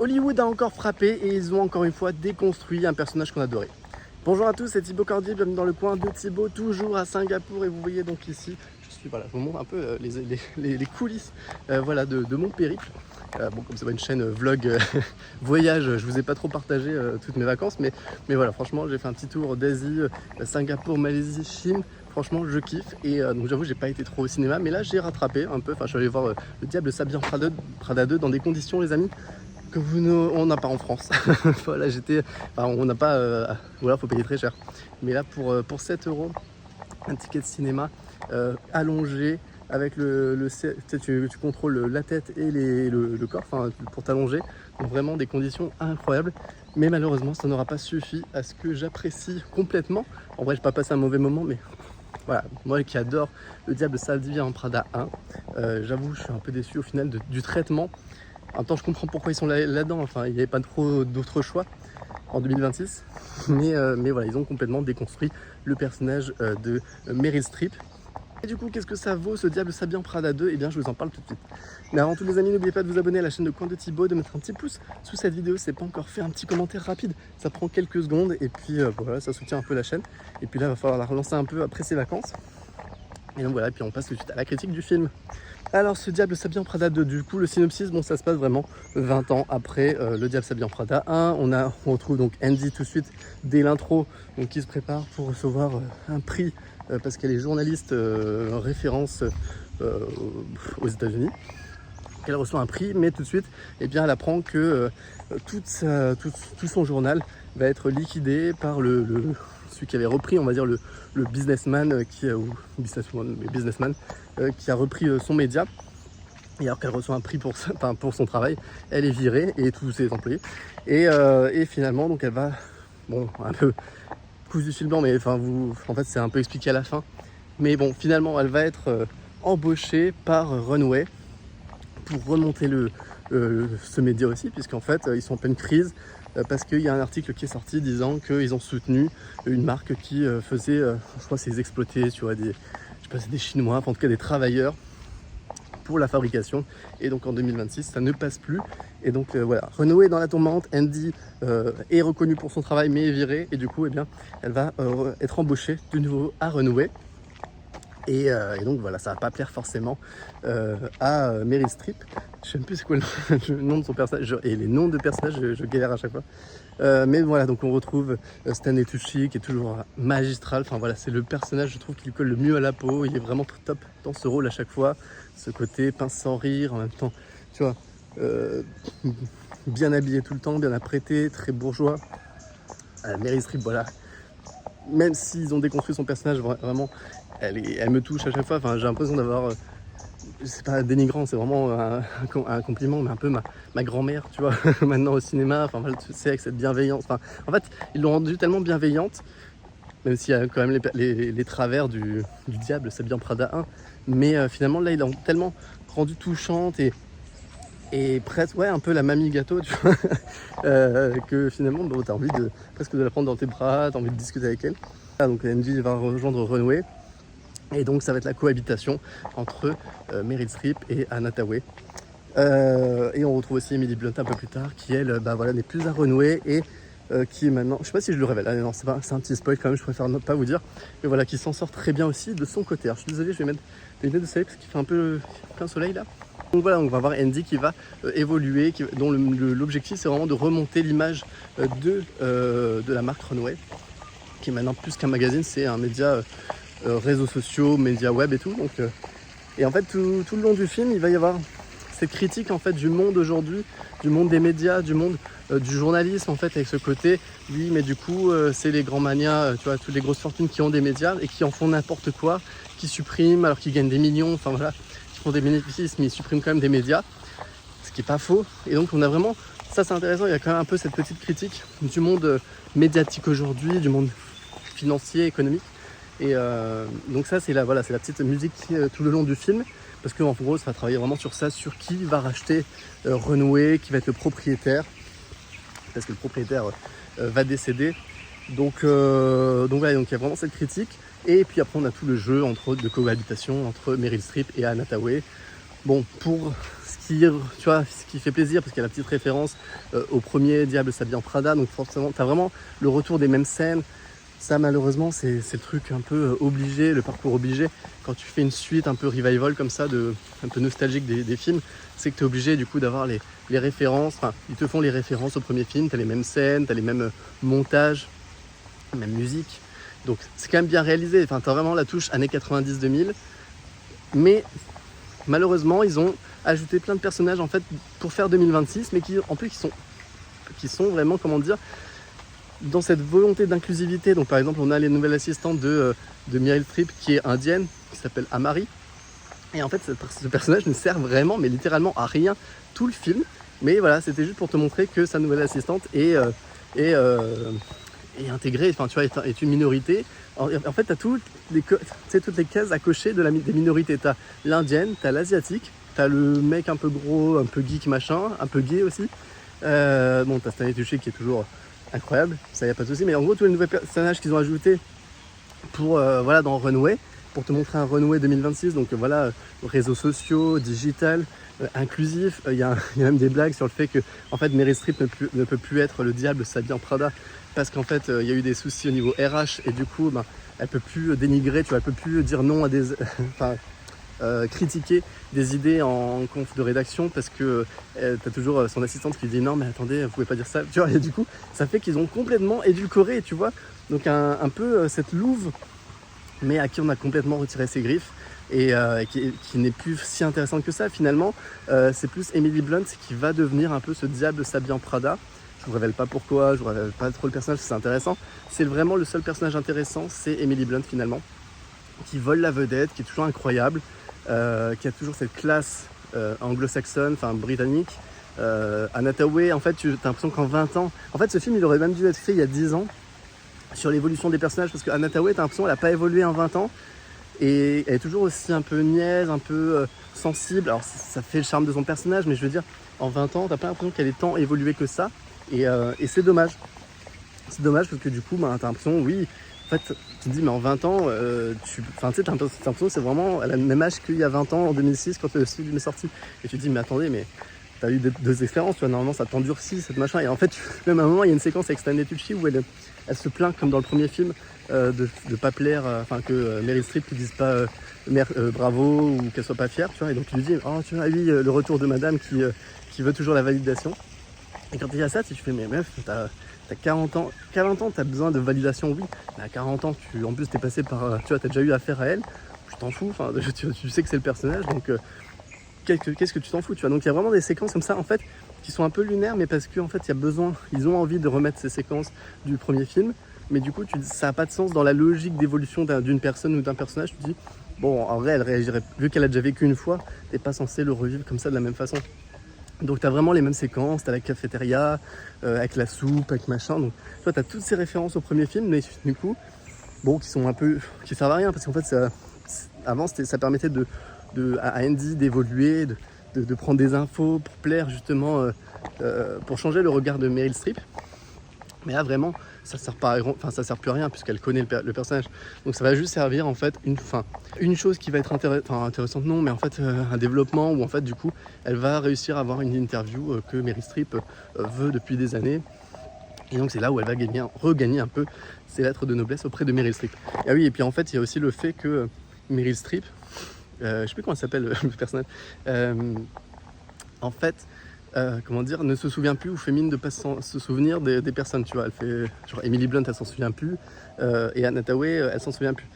Hollywood a encore frappé et ils ont encore une fois déconstruit un personnage qu'on adorait. Bonjour à tous, c'est Thibaut Cordier, bienvenue dans le coin de Thibaut, toujours à Singapour. Et vous voyez donc ici, voilà, je vous montre un peu les coulisses voilà, de mon périple. Bon, comme c'est pas une chaîne vlog voyage, je vous ai pas trop partagé toutes mes vacances, mais voilà, franchement, j'ai fait un petit tour d'Asie, Singapour, Malaisie, Chine. Franchement, je kiffe et donc j'avoue, j'ai pas été trop au cinéma, mais là j'ai rattrapé un peu. Enfin, je suis allé voir Le Diable s'habille en Prada 2 dans des conditions, les amis, que on n'a pas en France. Voilà, on n'a pas, voilà, faut payer très cher. Mais là, pour 7 €, un ticket de cinéma allongé avec tu contrôles la tête et le corps, enfin, pour t'allonger. Donc vraiment des conditions incroyables. Mais malheureusement, ça n'aura pas suffi à ce que j'apprécie complètement. En vrai, j'ai pas passé un mauvais moment, mais voilà, moi qui adore Le Diable s'habille en Prada 1, j'avoue, je suis un peu déçu au final du traitement. En même temps, je comprends pourquoi ils sont là-dedans. Enfin, il n'y avait pas trop d'autres choix en 2026. Mais voilà, ils ont complètement déconstruit le personnage de Meryl Streep. Et du coup, qu'est-ce que ça vaut ce Diable s'habille en Prada 2? Eh bien, je vous en parle tout de suite. Mais avant tout, les amis, n'oubliez pas de vous abonner à la chaîne de Coin de Thibaut, de mettre un petit pouce sous cette vidéo si ce n'est pas encore fait, un petit commentaire rapide. Ça prend quelques secondes et puis voilà, ça soutient un peu la chaîne. Et puis là, il va falloir la relancer un peu après ses vacances. Et donc voilà, et puis on passe tout de suite à la critique du film. Alors, ce Diable s'habille en Prada 2, du coup, le synopsis, bon, ça se passe vraiment 20 ans après Le Diable s'habille en Prada 1. On retrouve donc Andy tout de suite dès l'intro, qui se prépare pour recevoir un prix parce qu'elle est journaliste référence aux États-Unis. Elle reçoit un prix, mais tout de suite, eh bien, elle apprend que tout son journal va être liquidé par celui qui avait repris, on va dire, le businessman qui a repris son média. Et alors qu'elle reçoit un prix pour son travail, elle est virée et tous ses employés. Et finalement, donc elle va, bon, un peu cousu sur le blanc, mais en fait, c'est un peu expliqué à la fin. Mais bon, finalement, elle va être embauchée par Runway pour remonter ce média aussi, puisqu'en fait, ils sont en pleine crise. Parce qu'il y a un article qui est sorti disant qu'ils ont soutenu une marque qui faisait, je crois, c'est exploiter, tu vois, des Chinois, enfin, en tout cas des travailleurs pour la fabrication. Et donc en 2026, ça ne passe plus. Et donc voilà, Runway est dans la tourmente. Andy est reconnue pour son travail, mais est virée. Et du coup, eh bien, elle va être embauchée de nouveau à Runway. Et donc voilà, ça va pas plaire forcément à Meryl Streep. Je sais même plus c'est quoi le nom de son personnage, et les noms de personnages, je galère à chaque fois. Mais voilà, donc on retrouve Stanley Tucci qui est toujours magistral. Enfin voilà, c'est le personnage, je trouve, qui lui colle le mieux à la peau. Il est vraiment top dans ce rôle à chaque fois. Ce côté pince sans rire, en même temps, tu vois, bien habillé tout le temps, bien apprêté, très bourgeois. Meryl Streep, voilà. Même s'ils ont déconstruit son personnage, vraiment, elle me touche à chaque fois. Enfin, j'ai l'impression d'avoir, c'est pas dénigrant, c'est vraiment un compliment, mais un peu ma grand-mère, tu vois, maintenant au cinéma. Enfin, voilà, tu sais, avec cette bienveillance. Enfin, en fait, ils l'ont rendue tellement bienveillante, même s'il y a quand même les travers du Diable s'habille en Prada 1. Mais finalement, là, ils l'ont tellement rendue touchante et presque, ouais, un peu la mamie gâteau, tu vois, que finalement, bon, t'as envie presque de la prendre dans tes bras, t'as envie de discuter avec elle. Ah, donc Andy va rejoindre Runway, et donc ça va être la cohabitation entre Meryl Streep et Anna Hathaway. Et on retrouve aussi Emily Blunt un peu plus tard, qui elle, voilà, n'est plus à Runway et qui est maintenant, je sais pas si je le révèle, non, c'est un petit spoil quand même, je préfère ne pas vous dire, mais voilà, qui s'en sort très bien aussi de son côté. Alors je suis désolé, je vais mettre des lunettes de soleil parce qu'il fait un peu plein soleil là. Donc voilà, on va voir Andy qui va évoluer, dont l'objectif c'est vraiment de remonter l'image de la marque Runway, qui est maintenant plus qu'un magazine, c'est un média réseaux sociaux, médias web et tout. Donc, et en fait tout le long du film, il va y avoir cette critique en fait du monde aujourd'hui, du monde des médias, du monde du journalisme en fait, avec ce côté, oui mais du coup c'est les grands manias, tu vois, toutes les grosses fortunes qui ont des médias et qui en font n'importe quoi, qui suppriment alors qu'ils gagnent des millions, enfin voilà, qui font des bénéfices mais ils suppriment quand même des médias, ce qui est pas faux. Et donc on a vraiment, ça c'est intéressant, il y a quand même un peu cette petite critique du monde médiatique aujourd'hui, du monde financier, économique. Et donc ça c'est voilà, c'est la petite musique tout le long du film, parce qu'en gros ça va travailler vraiment sur ça, sur qui va racheter Runway, qui va être le propriétaire, parce que le propriétaire va décéder. Donc voilà, donc il y a vraiment cette critique. Et puis après on a tout le jeu de cohabitation entre Meryl Streep et Anna Hathaway. Bon, pour tu vois, ce qui fait plaisir, parce qu'il y a la petite référence au premier Diable s'habille en Prada, donc forcément, tu as vraiment le retour des mêmes scènes. Ça, malheureusement, c'est le truc un peu obligé, le parcours obligé. Quand tu fais une suite un peu revival comme ça, un peu nostalgique des films, c'est que tu es obligé du coup d'avoir les références. Enfin, ils te font les références au premier film, tu as les mêmes scènes, tu as les mêmes montages, même musique. Donc c'est quand même bien réalisé. Enfin, tu as vraiment la touche années 90-2000. Mais malheureusement, ils ont ajouté plein de personnages en fait pour faire 2026, mais qui en plus qui sont vraiment, comment dire, dans cette volonté d'inclusivité. Donc par exemple, on a les nouvelles assistantes de Meryl Streep qui est indienne, qui s'appelle Amari. Et en fait, ce personnage ne sert vraiment, mais littéralement à rien tout le film. Mais voilà, c'était juste pour te montrer que sa nouvelle assistante est intégrée, enfin tu vois, est une minorité. En fait, tu as toutes les cases à cocher des minorités. Tu as l'indienne, tu as l'asiatique, tu as le mec un peu gros, un peu geek machin, un peu gay aussi. Bon, tu as Stanley Tucci qui est toujours incroyable, ça y a pas de souci. Mais en gros, tous les nouveaux personnages qu'ils ont ajoutés pour voilà, dans Runway, pour te montrer un Runway 2026, donc voilà, réseaux sociaux, digital, inclusif. Il y a même des blagues sur le fait que en fait, Meryl Streep ne peut plus être le diable s'habille en Prada, parce qu'en fait, il y a eu des soucis au niveau RH, et du coup, elle peut plus dénigrer, tu vois, elle peut plus dire non à des... enfin, critiquer des idées en conf de rédaction, parce que t'as toujours son assistante qui dit non mais attendez, vous pouvez pas dire ça, tu vois, et du coup ça fait qu'ils ont complètement édulcoré, tu vois, donc un peu cette louve, mais à qui on a complètement retiré ses griffes, et qui n'est plus si intéressante que ça finalement. C'est plus Emily Blunt qui va devenir un peu ce diable s'habille en Prada. Je vous révèle pas pourquoi, je vous révèle pas trop le personnage, c'est intéressant. C'est vraiment le seul personnage intéressant, c'est Emily Blunt finalement, qui vole la vedette, qui est toujours incroyable, qui a toujours cette classe anglo-saxonne, enfin britannique. Anna Hathaway, en fait, tu as l'impression qu'en 20 ans... En fait, ce film, il aurait même dû être fait il y a 10 ans, sur l'évolution des personnages, parce que Anna Hathaway, tu as l'impression qu'elle n'a pas évolué en 20 ans, et elle est toujours aussi un peu niaise, un peu sensible. Alors, ça fait le charme de son personnage, mais je veux dire, en 20 ans, tu n'as pas l'impression qu'elle ait tant évolué que ça, et c'est dommage. C'est dommage, parce que du coup, tu as l'impression, oui... En fait, tu te dis, mais en 20 ans, t'as l'impression que c'est vraiment, elle a le même âge qu'il y a 20 ans, en 2006, quand le film est sorti. Et tu te dis, mais attendez, mais t'as eu deux expériences, tu vois, normalement ça t'endurcit, cette machin. Et en fait, même à un moment, il y a une séquence avec Stanley Tucci où elle se plaint, comme dans le premier film, de pas plaire, enfin que Meryl Streep ne dise pas bravo, ou qu'elle soit pas fière, tu vois. Et donc tu lui dis, oh, tu vois, oui, le retour de madame qui veut toujours la validation. Et quand il y a ça, tu fais, mais meuf, t'as 40 ans, 40 ans, t'as besoin de validation, oui. Mais à 40 ans, en plus, t'es passé par, tu vois, t'as déjà eu affaire à elle, tu t'en fous, enfin, tu sais que c'est le personnage, donc qu'est-ce que tu t'en fous, tu vois. Donc il y a vraiment des séquences comme ça, en fait, qui sont un peu lunaires, mais parce qu'en fait, il y a besoin, ils ont envie de remettre ces séquences du premier film, mais du coup, ça n'a pas de sens dans la logique d'évolution d'une personne ou d'un personnage. Tu te dis, bon, en vrai, elle réagirait, vu qu'elle a déjà vécu une fois, t'es pas censé le revivre comme ça de la même façon. Donc tu as vraiment les mêmes séquences, tu as la cafétéria, avec la soupe, avec machin. Donc tu vois, tu as toutes ces références au premier film, mais du coup, bon, qui sont un peu... qui servent à rien, parce qu'en fait, avant, ça permettait à Andy d'évoluer, de prendre des infos pour plaire justement, pour changer le regard de Meryl Streep. Mais là, vraiment, ça sert plus à rien, puisqu'elle connaît le personnage. Donc ça va juste servir en fait une chose qui va être intéressante, non, mais en fait un développement où en fait du coup elle va réussir à avoir une interview que Meryl Streep veut depuis des années. Et donc c'est là où elle va regagner un peu ses lettres de noblesse auprès de Meryl Streep. Et oui, et puis en fait il y a aussi le fait que Meryl Streep, je sais plus comment elle s'appelle le personnage, en fait, comment dire, ne se souvient plus ou fait mine de pas se souvenir des personnes, tu vois. Elle fait, genre Emily Blunt, elle s'en souvient plus, et Anna Hathaway, elle s'en souvient plus.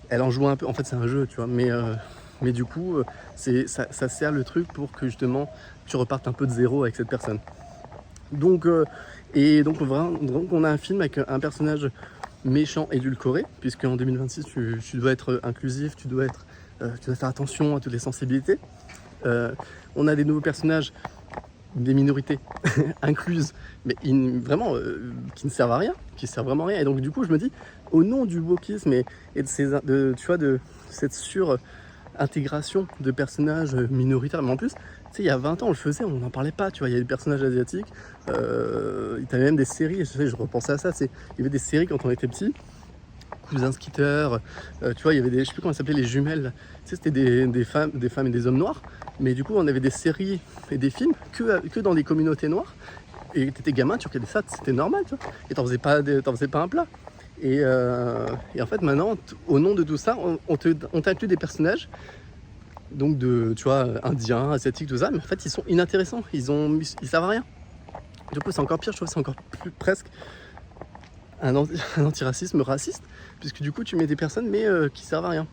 Elle en joue un peu, en fait c'est un jeu, tu vois, mais du coup, ça sert le truc pour que justement tu repartes un peu de zéro avec cette personne. Donc, on a un film avec un personnage méchant édulcoré, puisque en 2026 tu dois être inclusif, tu dois faire attention à toutes les sensibilités. On a des nouveaux personnages, des minorités incluses, mais vraiment qui ne servent à rien, qui servent vraiment à rien. Et donc du coup je me dis, au nom du wokisme et de cette sur-intégration de personnages minoritaires, mais en plus, tu sais, il y a 20 ans on le faisait, on n'en parlait pas, tu vois, il y a des personnages asiatiques, il y avait même des séries, je repensais à ça, il y avait des séries quand on était petit, cousins skitters, tu vois, il y avait des, je sais plus comment ça s'appelait, les jumelles, là. Tu sais, c'était des femmes et des hommes noirs, mais du coup on avait des séries et des films que dans des communautés noires, et t'étais gamin, tu regardais ça, c'était normal, tu vois, et t'en faisais pas un plat. Et en fait maintenant, au nom de tout ça, on t'inclut des personnages, donc tu vois, indiens, asiatiques, tout ça, mais en fait ils sont inintéressants, ils servent à rien. Du coup c'est encore pire, je trouve que c'est encore plus presque un antiracisme raciste, puisque du coup tu mets des personnes mais qui servent à rien.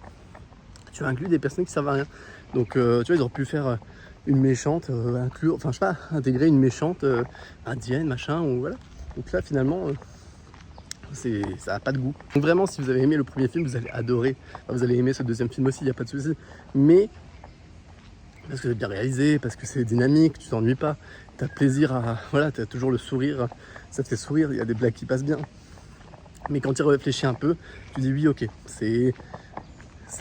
Tu inclus des personnes qui servent à rien. Donc tu vois, ils auraient pu faire une méchante, enfin je sais pas, intégrer une méchante indienne, machin, ou voilà. Donc là finalement, ça n'a pas de goût. Donc vraiment, si vous avez aimé le premier film, vous allez adorer. Enfin, vous allez aimer ce deuxième film aussi, il n'y a pas de souci. Mais parce que c'est bien réalisé, parce que c'est dynamique, tu t'ennuies pas, tu as plaisir à... Voilà, tu as toujours le sourire, ça te fait sourire, il y a des blagues qui passent bien. Mais quand tu réfléchis un peu, tu dis oui, ok, c'est...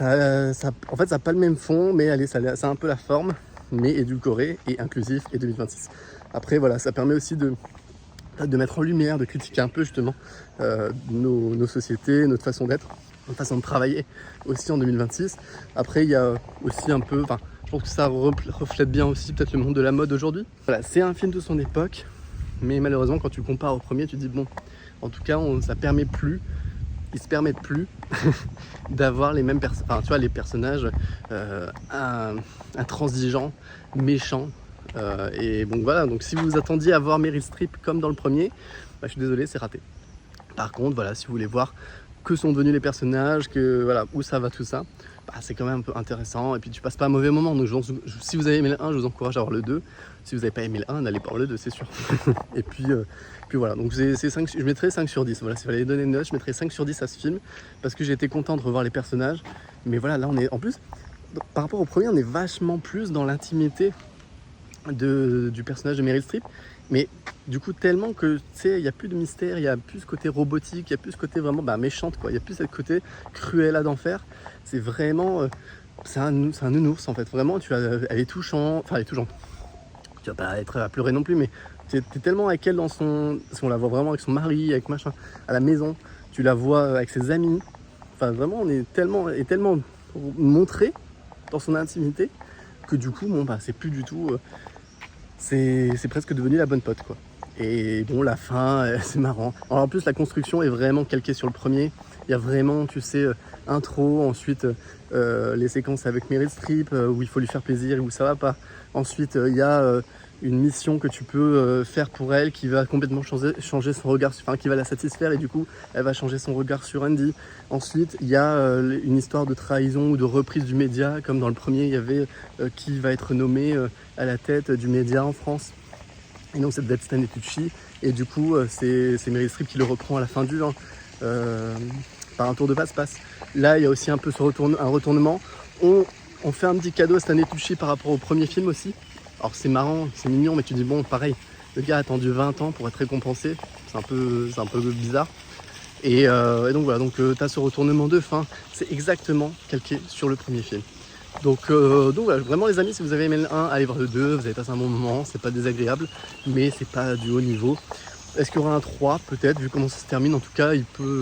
en fait, ça n'a pas le même fond, mais allez, ça a un peu la forme, mais édulcoré et inclusif et 2026. Après, voilà, ça permet aussi de mettre en lumière, de critiquer un peu justement nos sociétés, notre façon d'être, notre façon de travailler aussi en 2026. Après, il y a aussi un peu, enfin, je pense que ça reflète bien aussi peut-être le monde de la mode aujourd'hui. Voilà, c'est un film de son époque, mais malheureusement, quand tu le compares au premier, tu te dis bon, en tout cas, ils se permettent plus d'avoir les mêmes enfin, tu vois, les personnages intransigeants, méchants. Et bon voilà, donc si vous attendiez à voir Meryl Streep comme dans le premier, bah, je suis désolé, c'est raté. Par contre, voilà, si vous voulez voir que sont devenus les personnages, que voilà, où ça va tout ça, bah, c'est quand même un peu intéressant. Et puis tu passes pas un mauvais moment. Donc si vous avez aimé le 1, je vous encourage à voir le 2. Si vous n'avez pas aimé le 1, n'allez pas voir le 2, c'est sûr. Et puis voilà, donc je mettrai 5 sur 10. Voilà, si vous allez donner une note, je mettrai 5 sur 10 à ce film, parce que j'ai été content de revoir les personnages. Mais voilà, là on est, en plus, par rapport au premier, on est vachement plus dans l'intimité du personnage de Meryl Streep, mais du coup tellement que tu sais, il n'y a plus de mystère, il n'y a plus ce côté robotique, il n'y a plus ce côté vraiment méchante, quoi. Il n'y a plus ce côté Cruella d'enfer. C'est vraiment c'est un nounours en fait, vraiment. Elle est touchante, enfin elle est touchante, tu vas pas être à pleurer non plus, mais t'es tellement avec elle parce qu'on la voit vraiment avec son mari, avec machin, à la maison, tu la vois avec ses amis, enfin vraiment on est tellement montré dans son intimité que du coup bon bah c'est plus du tout c'est presque devenu la bonne pote, quoi. Et bon, la fin, c'est marrant. Alors, en plus, la construction est vraiment calquée sur le premier. Il y a vraiment, tu sais, intro, ensuite les séquences avec Meryl Streep où il faut lui faire plaisir et où ça va pas. Ensuite, il y a une mission que tu peux faire pour elle qui va complètement changer son regard, enfin qui va la satisfaire, et du coup elle va changer son regard sur Andy. Ensuite il y a une histoire de trahison ou de reprise du média, comme dans le premier il y avait qui va être nommé à la tête du média en France, et donc ça devait être Stanley Tucci, et du coup c'est Meryl Streep qui le reprend à la fin du 1 par un tour de passe-passe. Là il y a aussi un peu un retournement, on fait un petit cadeau à Stanley Tucci par rapport au premier film aussi. Alors c'est marrant, c'est mignon, mais tu dis bon, pareil, le gars a attendu 20 ans pour être récompensé, c'est un peu bizarre. Et donc voilà, donc tu as ce retournement de fin, c'est exactement calqué sur le premier film. Donc voilà, vraiment les amis, si vous avez aimé le 1, allez voir le 2, vous avez passé un bon moment, c'est pas désagréable, mais c'est pas du haut niveau. Est-ce qu'il y aura un 3 peut-être, vu comment ça se termine? En tout cas,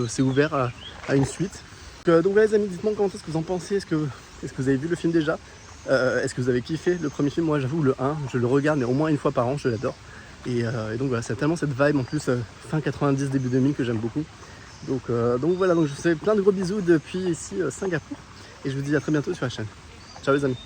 c'est ouvert à une suite. Donc voilà les amis, dites-moi en commentaire ce que vous en pensez, est-ce que vous avez vu le film déjà? Est-ce que vous avez kiffé le premier film? Moi j'avoue le 1, je le regarde mais au moins une fois par an, je l'adore. Et donc voilà, c'est tellement cette vibe en plus fin 90, début 2000 que j'aime beaucoup. Donc voilà, donc je vous fais plein de gros bisous depuis ici Singapour. Et je vous dis à très bientôt sur la chaîne. Ciao les amis.